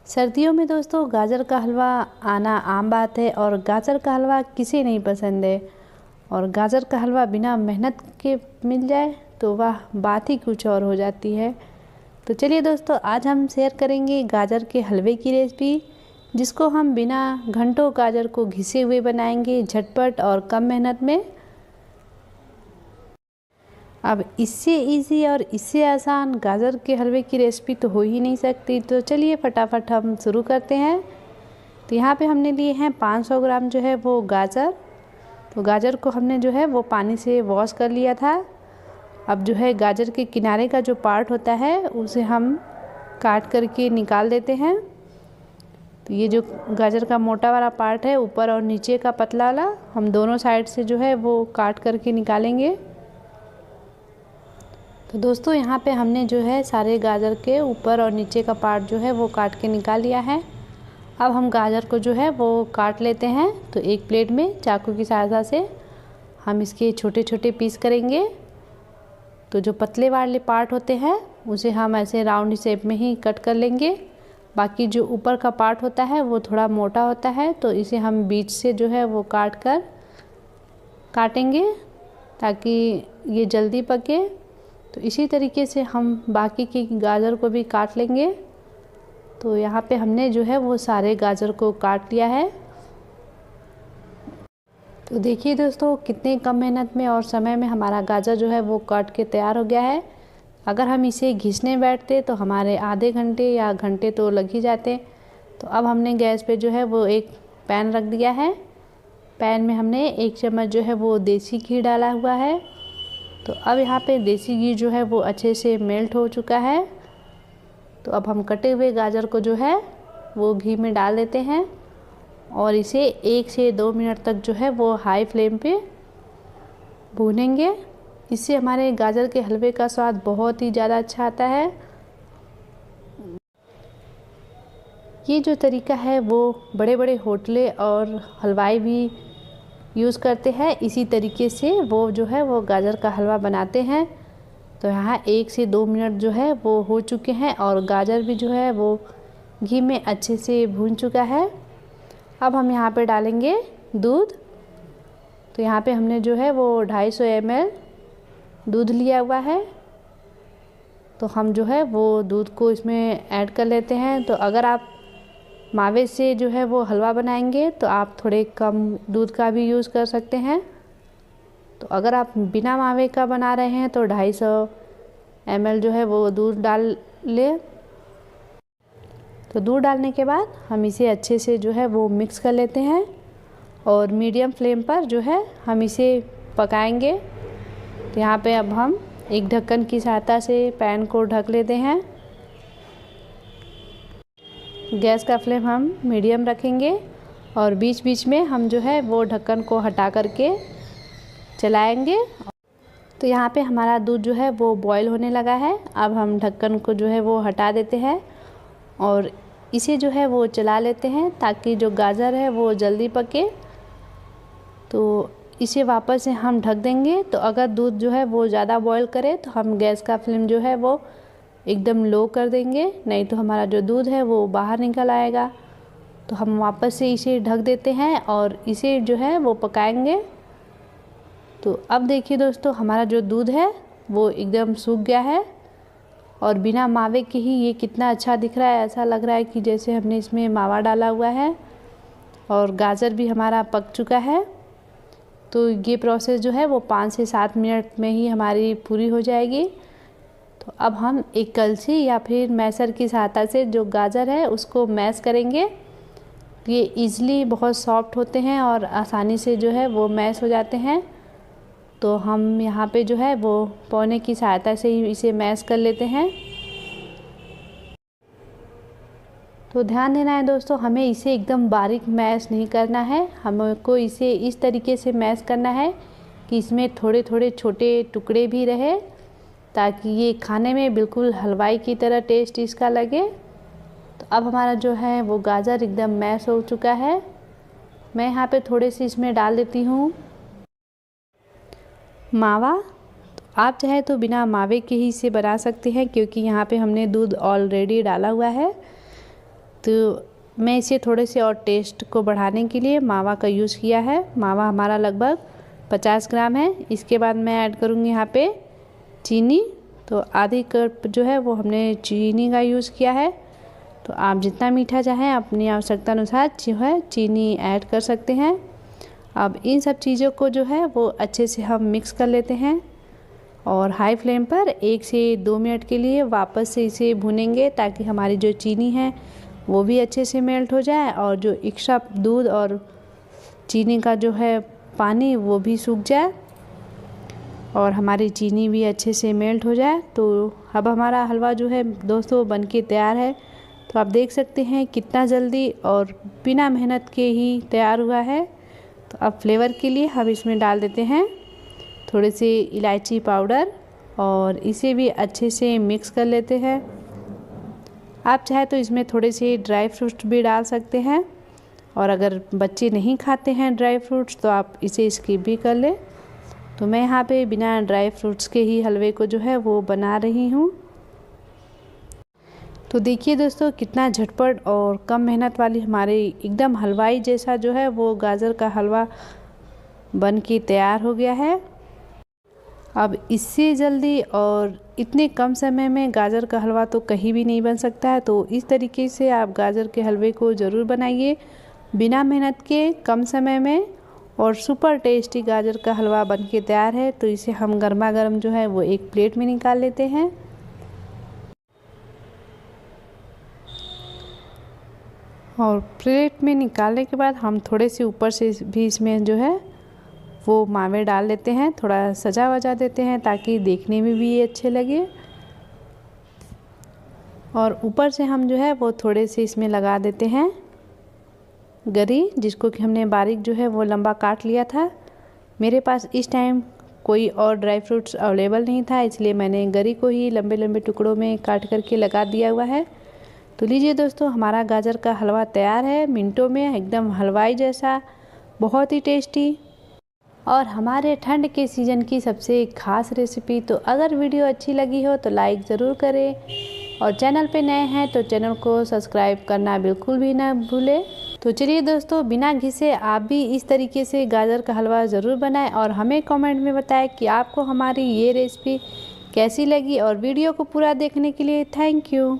सर्दियों में दोस्तों गाजर का हलवा आना आम बात है और गाजर का हलवा किसे नहीं पसंद है। और गाजर का हलवा बिना मेहनत के मिल जाए तो वह बात ही कुछ और हो जाती है। तो चलिए दोस्तों, आज हम शेयर करेंगे गाजर के हलवे की रेसिपी, जिसको हम बिना घंटों गाजर को घिसे हुए बनाएंगे, झटपट और कम मेहनत में। अब इससे इजी और इससे आसान गाजर के हलवे की रेसिपी तो हो ही नहीं सकती। तो चलिए फटाफट हम शुरू करते हैं। तो यहाँ पे हमने लिए हैं 500 ग्राम जो है वो गाजर। तो गाजर को हमने जो है वो पानी से वॉश कर लिया था। अब जो है गाजर के किनारे का जो पार्ट होता है उसे हम काट करके निकाल देते हैं। तो ये जो गाजर का मोटा वाला पार्ट है, ऊपर और नीचे का पतला वाला, हम दोनों साइड से जो है वो काट करके निकालेंगे। तो दोस्तों यहाँ पे हमने जो है सारे गाजर के ऊपर और नीचे का पार्ट जो है वो काट के निकाल लिया है। अब हम गाजर को जो है वो काट लेते हैं। तो एक प्लेट में चाकू की सहायता से हम इसके छोटे छोटे पीस करेंगे। तो जो पतले वाले पार्ट होते हैं उसे हम ऐसे राउंड शेप में ही कट कर लेंगे। बाकी जो ऊपर का पार्ट होता है वो थोड़ा मोटा होता है, तो इसे हम बीच से जो है वो काटेंगे ताकि ये जल्दी पके। तो इसी तरीके से हम बाकी की गाजर को भी काट लेंगे। तो यहाँ पे हमने जो है वो सारे गाजर को काट लिया है। तो देखिए दोस्तों, कितने कम मेहनत में और समय में हमारा गाजर जो है वो काट के तैयार हो गया है। अगर हम इसे घिसने बैठते तो हमारे आधे घंटे या घंटे तो लग ही जाते। तो अब हमने गैस पे जो है वो एक पैन रख दिया है। पैन में हमने 1 चम्मच जो है वो देसी घी डाला हुआ है। तो अब यहाँ पे देसी घी जो है वो अच्छे से मेल्ट हो चुका है। तो अब हम कटे हुए गाजर को जो है वो घी में डाल देते हैं और इसे 1 से 2 मिनट तक जो है वो हाई फ्लेम पे भूनेंगे। इससे हमारे गाजर के हलवे का स्वाद बहुत ही ज़्यादा अच्छा आता है। ये जो तरीका है वो बड़े बड़े होटलें और हलवाई भी यूज़ करते हैं। इसी तरीके से वो जो है वो गाजर का हलवा बनाते हैं। तो यहाँ 1 से 2 मिनट जो है वो हो चुके हैं और गाजर भी जो है वो घी में अच्छे से भून चुका है। अब हम यहाँ पे डालेंगे दूध। तो यहाँ पे हमने जो है वो 250 ml दूध लिया हुआ है। तो हम जो है वो दूध को इसमें ऐड कर लेते हैं। तो अगर आप मावे से जो है वो हलवा बनाएंगे तो आप थोड़े कम दूध का भी यूज़ कर सकते हैं। तो अगर आप बिना मावे का बना रहे हैं तो 250 ml जो है वो दूध डाल ले। तो दूध डालने के बाद हम इसे अच्छे से जो है वो मिक्स कर लेते हैं और मीडियम फ्लेम पर जो है हम इसे पकाएंगे। तो यहाँ पे अब हम एक ढक्कन की सहायता से पैन को ढक लेते हैं। गैस का फ्लेम हम मीडियम रखेंगे और बीच बीच में हम जो है वो ढक्कन को हटा करके चलाएंगे। तो यहाँ पे हमारा दूध जो है वो बॉईल होने लगा है। अब हम ढक्कन को जो है वो हटा देते हैं और इसे जो है वो चला लेते हैं ताकि जो गाजर है वो जल्दी पके। तो इसे वापस से हम ढक देंगे। तो अगर दूध जो है वो ज़्यादा बॉईल करे तो हम गैस का फ्लेम जो है वो एकदम लो कर देंगे, नहीं तो हमारा जो दूध है वो बाहर निकल आएगा। तो हम वापस से इसे ढक देते हैं और इसे जो है वो पकाएंगे। तो अब देखिए दोस्तों, हमारा जो दूध है वो एकदम सूख गया है और बिना मावे के ही ये कितना अच्छा दिख रहा है। ऐसा लग रहा है कि जैसे हमने इसमें मावा डाला हुआ है। और गाजर भी हमारा पक चुका है। तो ये प्रोसेस जो है वो 5 से 7 मिनट में ही हमारी पूरी हो जाएगी। तो अब हम एक कलछी या फिर मैशर की सहायता से जो गाजर है उसको मैश करेंगे। ये इजीली बहुत सॉफ्ट होते हैं और आसानी से जो है वो मैश हो जाते हैं। तो हम यहाँ पे जो है वो पौने की सहायता से ही इसे मैश कर लेते हैं। तो ध्यान देना है दोस्तों, हमें इसे एकदम बारीक मैश नहीं करना है। हमको इसे इस तरीके से मैश करना है कि इसमें थोड़े थोड़े छोटे टुकड़े भी रहे, ताकि ये खाने में बिल्कुल हलवाई की तरह टेस्ट इसका लगे। तो अब हमारा जो है वो गाजर एकदम मैश हो चुका है। मैं यहाँ पे थोड़े से इसमें डाल देती हूँ मावा। तो आप चाहे तो बिना मावे के ही इसे बना सकते हैं, क्योंकि यहाँ पे हमने दूध ऑलरेडी डाला हुआ है। तो मैं इसे थोड़े से और टेस्ट को बढ़ाने के लिए मावा का यूज़ किया है। मावा हमारा लगभग 50 ग्राम है। इसके बाद मैं ऐड करूँगी यहाँ पे चीनी। तो आधी कप जो है वो हमने चीनी का यूज़ किया है। तो आप जितना मीठा चाहें अपनी आवश्यकता अनुसार जो है चीनी ऐड कर सकते हैं। अब इन सब चीज़ों को जो है वो अच्छे से हम मिक्स कर लेते हैं और हाई फ्लेम पर 1 से 2 मिनट के लिए वापस से इसे भूनेंगे, ताकि हमारी जो चीनी है वो भी अच्छे से मेल्ट हो जाए और जो एक्स्ट्रा दूध और चीनी का जो है पानी वो भी सूख जाए और हमारी चीनी भी अच्छे से मेल्ट हो जाए। तो अब हमारा हलवा जो है दोस्तों बनके तैयार है। तो आप देख सकते हैं कितना जल्दी और बिना मेहनत के ही तैयार हुआ है। तो अब फ्लेवर के लिए हम इसमें डाल देते हैं थोड़े से इलायची पाउडर और इसे भी अच्छे से मिक्स कर लेते हैं। आप चाहे तो इसमें थोड़े से ड्राई फ्रूट्स भी डाल सकते हैं और अगर बच्चे नहीं खाते हैं ड्राई फ्रूट्स तो आप इसे स्किप भी कर लें। तो मैं यहाँ पे बिना ड्राई फ्रूट्स के ही हलवे को जो है वो बना रही हूँ। तो देखिए दोस्तों कितना झटपट और कम मेहनत वाली हमारे एकदम हलवाई जैसा जो है वो गाजर का हलवा बन के तैयार हो गया है। अब इससे जल्दी और इतने कम समय में गाजर का हलवा तो कहीं भी नहीं बन सकता है। तो इस तरीके से आप गाजर के हलवे को ज़रूर बनाइए बिना मेहनत के, कम समय में, और सुपर टेस्टी गाजर का हलवा बन के तैयार है। तो इसे हम गर्मा गर्म जो है वो एक प्लेट में निकाल लेते हैं। और प्लेट में निकालने के बाद हम थोड़े से ऊपर से भी इसमें जो है वो मावे डाल लेते हैं, थोड़ा सजा वजा देते हैं ताकि देखने में भी ये अच्छे लगे। और ऊपर से हम जो है वो थोड़े से इसमें लगा देते हैं गरी, जिसको कि हमने बारीक जो है वो लंबा काट लिया था। मेरे पास इस टाइम कोई और ड्राई फ्रूट्स अवेलेबल नहीं था, इसलिए मैंने गरी को ही लंबे लंबे टुकड़ों में काट करके लगा दिया हुआ है। तो लीजिए दोस्तों हमारा गाजर का हलवा तैयार है मिनटों में, एकदम हलवाई जैसा, बहुत ही टेस्टी और हमारे ठंड के सीज़न की सबसे ख़ास रेसिपी। तो अगर वीडियो अच्छी लगी हो तो लाइक ज़रूर करें और चैनल पे नए हैं तो चैनल को सब्सक्राइब करना बिल्कुल भी ना भूलें। तो चलिए दोस्तों बिना घिसे आप भी इस तरीके से गाजर का हलवा ज़रूर बनाएं और हमें कमेंट में बताएं कि आपको हमारी ये रेसिपी कैसी लगी। और वीडियो को पूरा देखने के लिए थैंक यू।